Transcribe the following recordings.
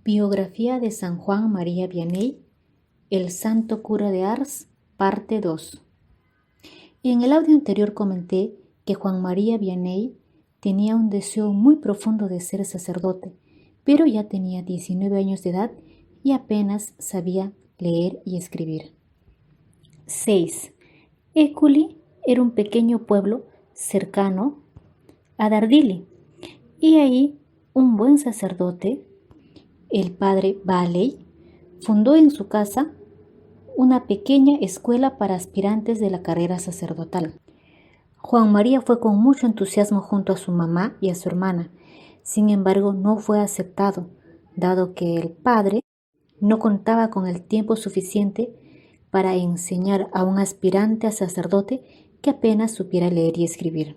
Biografía de San Juan María Vianney, el Santo Cura de Ars, parte 2. En el audio anterior comenté que Juan María Vianney tenía un deseo muy profundo de ser sacerdote, pero ya tenía 19 años de edad y apenas sabía leer y escribir. 6. Éculi era un pequeño pueblo cercano a Dardilly, y ahí un buen sacerdote, el padre Valley, fundó en su casa una pequeña escuela para aspirantes de la carrera sacerdotal. Juan María fue con mucho entusiasmo junto a su mamá y a su hermana. Sin embargo, no fue aceptado, dado que el padre no contaba con el tiempo suficiente para enseñar a un aspirante a sacerdote que apenas supiera leer y escribir.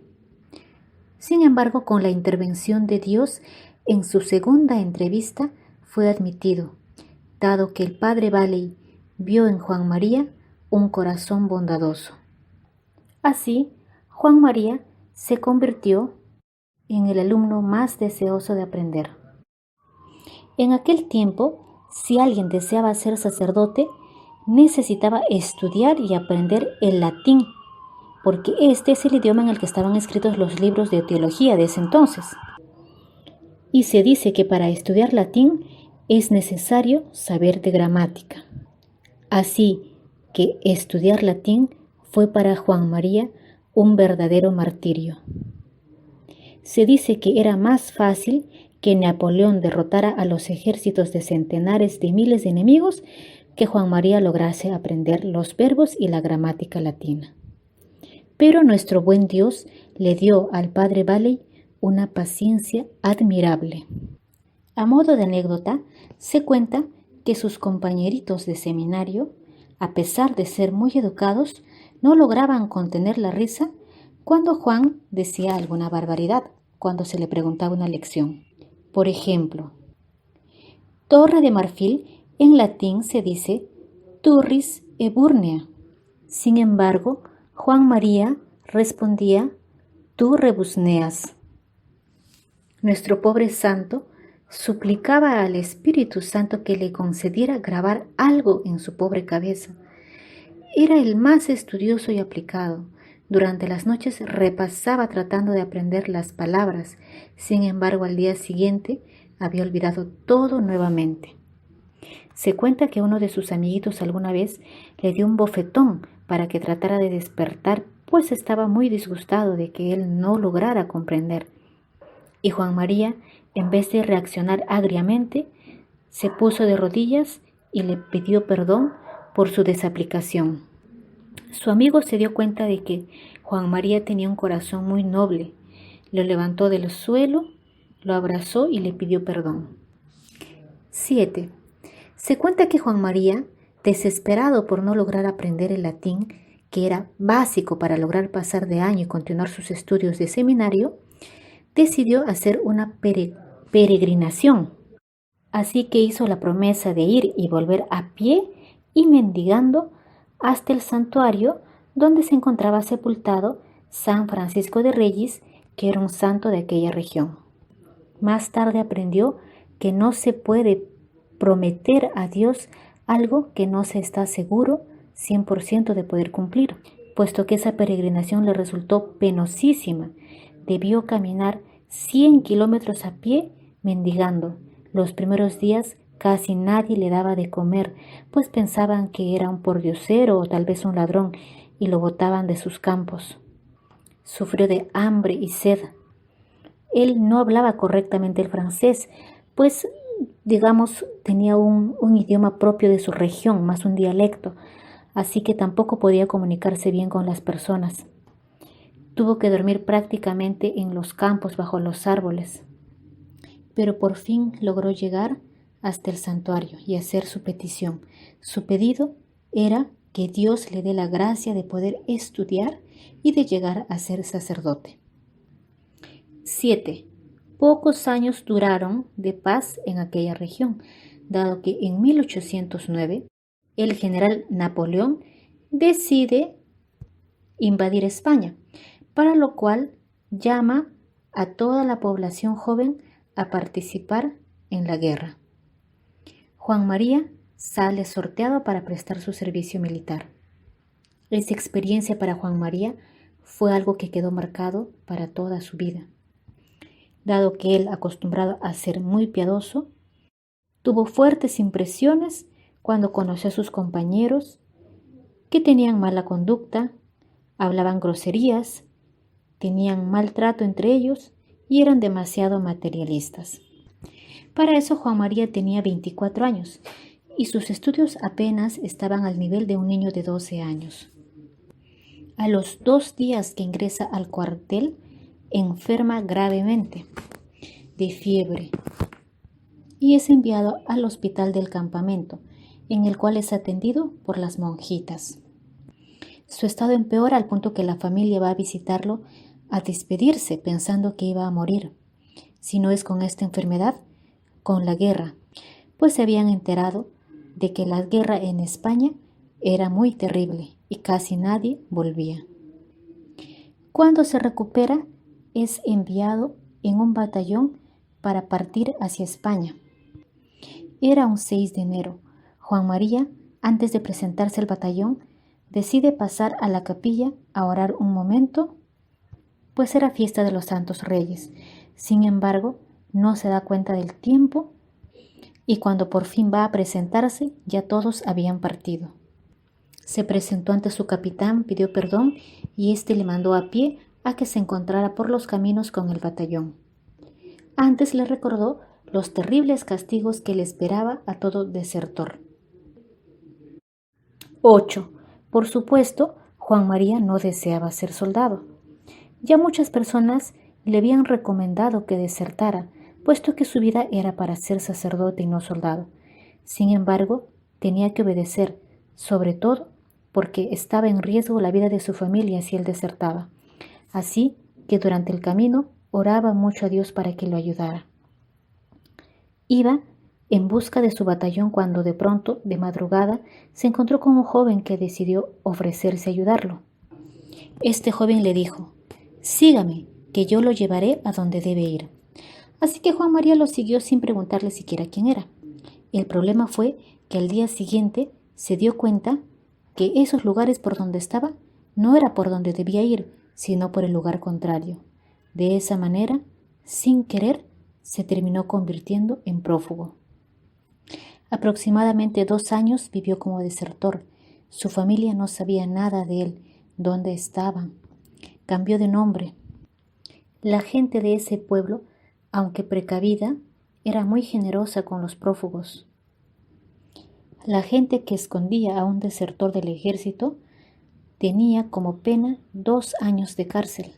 Sin embargo, con la intervención de Dios, en su segunda entrevista fue admitido, dado que el padre Valley vio en Juan María un corazón bondadoso. Así, Juan María se convirtió en el alumno más deseoso de aprender. En aquel tiempo, si alguien deseaba ser sacerdote, necesitaba estudiar y aprender el latín, porque este es el idioma en el que estaban escritos los libros de teología de ese entonces. Y se dice que para estudiar latín es necesario saber de gramática. Así que estudiar latín fue para Juan María un verdadero martirio. Se dice que era más fácil que Napoleón derrotara a los ejércitos de centenares de miles de enemigos que Juan María lograse aprender los verbos y la gramática latina. Pero nuestro buen Dios le dio al padre Valley una paciencia admirable. A modo de anécdota, se cuenta que sus compañeritos de seminario, a pesar de ser muy educados, no lograban contener la risa cuando Juan decía alguna barbaridad cuando se le preguntaba una lección. Por ejemplo, Torre de Marfil en latín se dice Turris Eburnea. Sin embargo, Juan María respondía Tu rebusneas. Nuestro pobre santo suplicaba al Espíritu Santo que le concediera grabar algo en su pobre cabeza. Era el más estudioso y aplicado. Durante las noches repasaba tratando de aprender las palabras. Sin embargo, al día siguiente había olvidado todo nuevamente. Se cuenta que uno de sus amiguitos alguna vez le dio un bofetón para que tratara de despertar, pues estaba muy disgustado de que él no lograra comprender. Y Juan María, en vez de reaccionar agriamente, se puso de rodillas y le pidió perdón por su desaplicación. Su amigo se dio cuenta de que Juan María tenía un corazón muy noble. Lo levantó del suelo, lo abrazó y le pidió perdón. 7. Se cuenta que Juan María, desesperado por no lograr aprender el latín, que era básico para lograr pasar de año y continuar sus estudios de seminario, decidió hacer una peregrinación. Así que hizo la promesa de ir y volver a pie y mendigando hasta el santuario donde se encontraba sepultado San Francisco de Reyes, que era un santo de aquella región. Más tarde aprendió que no se puede prometer a Dios algo que no se está seguro 100% de poder cumplir, puesto que esa peregrinación le resultó penosísima. Debió caminar 100 kilómetros a pie mendigando. Los primeros días casi nadie le daba de comer, pues pensaban que era un pordiosero o tal vez un ladrón y lo botaban de sus campos. Sufrió de hambre y sed. Él no hablaba correctamente el francés, pues, tenía un idioma propio de su región, más un dialecto, así que tampoco podía comunicarse bien con las personas. Tuvo que dormir prácticamente en los campos bajo los árboles, pero por fin logró llegar hasta el santuario y hacer su petición. Su pedido era que Dios le dé la gracia de poder estudiar y de llegar a ser sacerdote. 7. Pocos años duraron de paz en aquella región, dado que en 1809 el general Napoleón decide invadir España, para lo cual llama a toda la población joven a participar en la guerra. Juan María sale sorteado para prestar su servicio militar. Esa experiencia para Juan María fue algo que quedó marcado para toda su vida. Dado que él, acostumbrado a ser muy piadoso, tuvo fuertes impresiones cuando conoció a sus compañeros que tenían mala conducta, hablaban groserías, tenían mal trato entre ellos y eran demasiado materialistas. Para eso Juan María tenía 24 años y sus estudios apenas estaban al nivel de un niño de 12 años. A los 2 días que ingresa al cuartel, enferma gravemente de fiebre y es enviado al hospital del campamento, en el cual es atendido por las monjitas. Su estado empeora al punto que la familia va a visitarlo a despedirse pensando que iba a morir. Si no es con esta enfermedad, con la guerra, pues se habían enterado de que la guerra en España era muy terrible y casi nadie volvía. Cuando se recupera, es enviado en un batallón para partir hacia España. Era un 6 de enero. Juan María, antes de presentarse al batallón, decide pasar a la capilla a orar un momento, pues era fiesta de los Santos Reyes. Sin embargo, no se da cuenta del tiempo y cuando por fin va a presentarse, ya todos habían partido. Se presentó ante su capitán, pidió perdón y éste le mandó a pie a que se encontrara por los caminos con el batallón. Antes le recordó los terribles castigos que le esperaba a todo desertor. 8. Por supuesto, Juan María no deseaba ser soldado. Ya muchas personas le habían recomendado que desertara, puesto que su vida era para ser sacerdote y no soldado. Sin embargo, tenía que obedecer, sobre todo porque estaba en riesgo la vida de su familia si él desertaba. Así que durante el camino oraba mucho a Dios para que lo ayudara. Iba en busca de su batallón cuando de pronto, de madrugada, se encontró con un joven que decidió ofrecerse a ayudarlo. Este joven le dijo: «Sígame, que yo lo llevaré a donde debe ir». Así que Juan María lo siguió sin preguntarle siquiera quién era. El problema fue que al día siguiente se dio cuenta que esos lugares por donde estaba no era por donde debía ir, sino por el lugar contrario. De esa manera, sin querer, se terminó convirtiendo en prófugo. Aproximadamente 2 años vivió como desertor. Su familia no sabía nada de él, dónde estaba. Cambió de nombre. La gente de ese pueblo, aunque precavida, era muy generosa con los prófugos. La gente que escondía a un desertor del ejército tenía como pena 2 años de cárcel.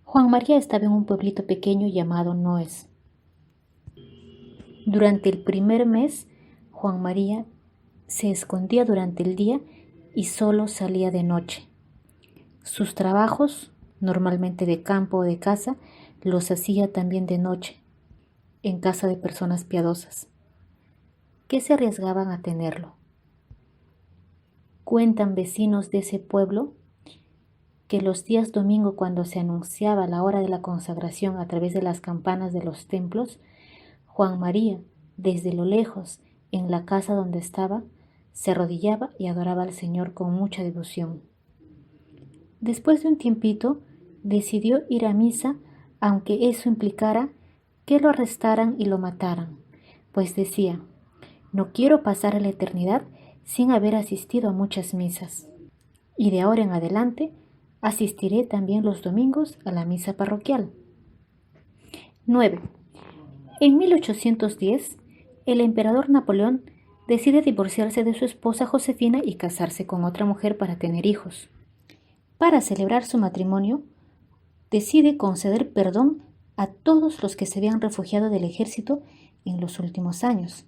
Juan María estaba en un pueblito pequeño llamado Noes. Durante el primer mes, Juan María se escondía durante el día y solo salía de noche. Sus trabajos, normalmente de campo o de casa, los hacía también de noche, en casa de personas piadosas, que se arriesgaban a tenerlo. Cuentan vecinos de ese pueblo que los días domingo, cuando se anunciaba la hora de la consagración a través de las campanas de los templos, Juan María, desde lo lejos, en la casa donde estaba, se arrodillaba y adoraba al Señor con mucha devoción. Después de un tiempito, decidió ir a misa, aunque eso implicara que lo arrestaran y lo mataran, pues decía: «No quiero pasar a la eternidad sin haber asistido a muchas misas, y de ahora en adelante asistiré también los domingos a la misa parroquial». 9. En 1810, el emperador Napoleón decide divorciarse de su esposa Josefina y casarse con otra mujer para tener hijos. Para celebrar su matrimonio, decide conceder perdón a todos los que se habían refugiado del ejército en los últimos años.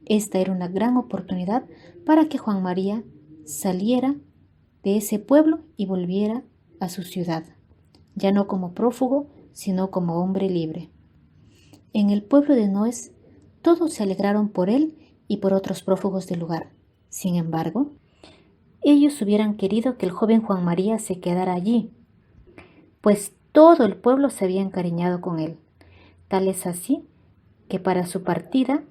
Esta era una gran oportunidad para que Juan María saliera de ese pueblo y volviera a su ciudad, ya no como prófugo, sino como hombre libre. En el pueblo de Noes, todos se alegraron por él y por otros prófugos del lugar. Sin embargo, ellos hubieran querido que el joven Juan María se quedara allí, pues todo el pueblo se había encariñado con él. Tal es así que para su partida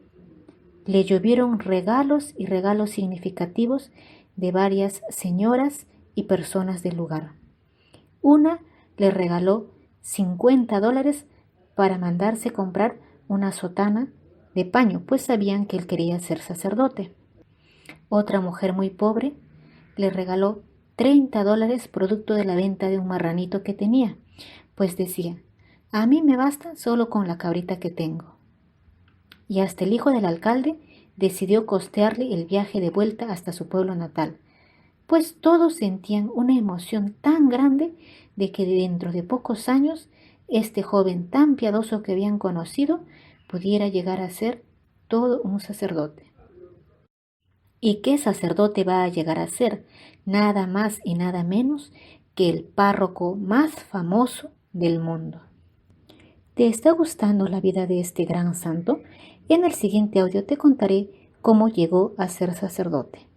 le llovieron regalos y regalos significativos de varias señoras y personas del lugar. Una le regaló $50 para mandarse comprar una sotana de paño, pues sabían que él quería ser sacerdote. Otra mujer muy pobre le regaló $30 producto de la venta de un marranito que tenía, pues decía, a mí me basta solo con la cabrita que tengo. Y hasta el hijo del alcalde decidió costearle el viaje de vuelta hasta su pueblo natal, pues todos sentían una emoción tan grande de que dentro de pocos años este joven tan piadoso que habían conocido pudiera llegar a ser todo un sacerdote. ¿Y qué sacerdote va a llegar a ser? Nada más y nada menos que el párroco más famoso del mundo. ¿Te está gustando la vida de este gran santo? En el siguiente audio te contaré cómo llegó a ser sacerdote.